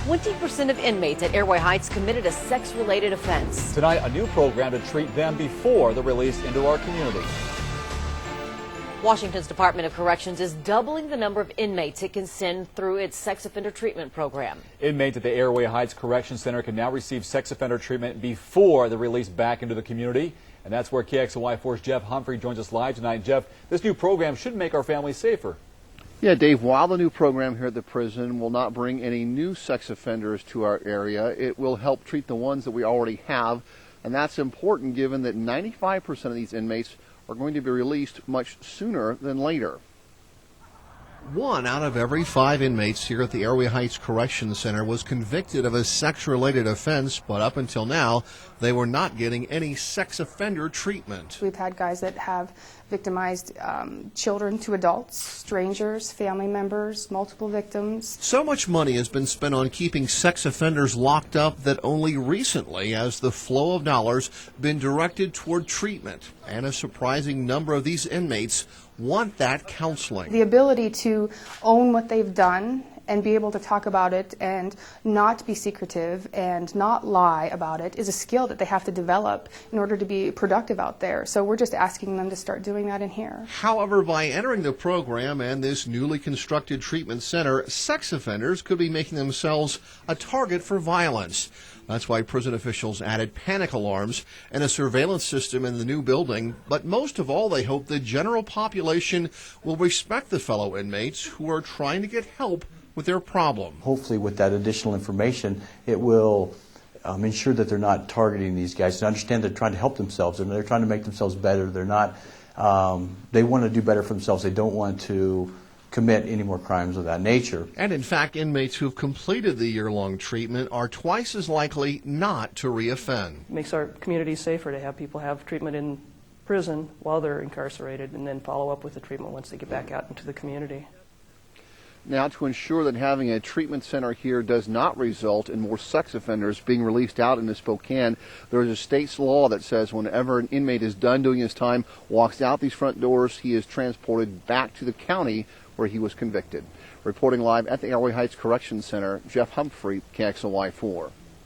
20% of inmates at Airway Heights committed a sex-related offense. Tonight, a new program to treat them before they're released into our community. Washington's Department of Corrections is doubling the number of inmates it can send through its sex offender treatment program. Inmates at the Airway Heights Corrections Center can now receive sex offender treatment before they're released back into the community. And that's where KXLY4's Jeff Humphrey joins us live tonight. Jeff, this new program should make our families safer. Yeah, Dave, while the new program here at the prison will not bring any new sex offenders to our area, it will help treat the ones that we already have. And that's important given that 95% of these inmates are going to be released much sooner than later. 1 out of every 5 inmates here at the Airway Heights Corrections Center was convicted of a sex-related offense, but up until now, they were not getting any sex offender treatment. We've had guys that have victimized children to adults, strangers, family members, multiple victims. So much money has been spent on keeping sex offenders locked up that only recently has the flow of dollars been directed toward treatment. And a surprising number of these inmates want that counseling. The ability to own what they've done and be able to talk about it and not be secretive and not lie about it is a skill that they have to develop in order to be productive out there. So we're just asking them to start doing that in here. However, by entering the program and this newly constructed treatment center, sex offenders could be making themselves a target for violence. That's why prison officials added panic alarms and a surveillance system in the new building. But most of all, they hope the general population will respect the fellow inmates who are trying to get help with their problem. Hopefully with that additional information, it will ensure that they're not targeting these guys. To understand they're trying to help themselves and they're trying to make themselves better. They're not, they want to do better for themselves. They don't want to commit any more crimes of that nature. And in fact, inmates who've completed the year-long treatment are twice as likely not to reoffend. It makes our community safer to have people have treatment in prison while they're incarcerated and then follow up with the treatment once they get back out into the community. Now, to ensure that having a treatment center here does not result in more sex offenders being released out into Spokane, there is a state's law that says whenever an inmate is done doing his time, walks out these front doors, he is transported back to the county where he was convicted. Reporting live at the Airway Heights Corrections Center, Jeff Humphrey, KXLY4.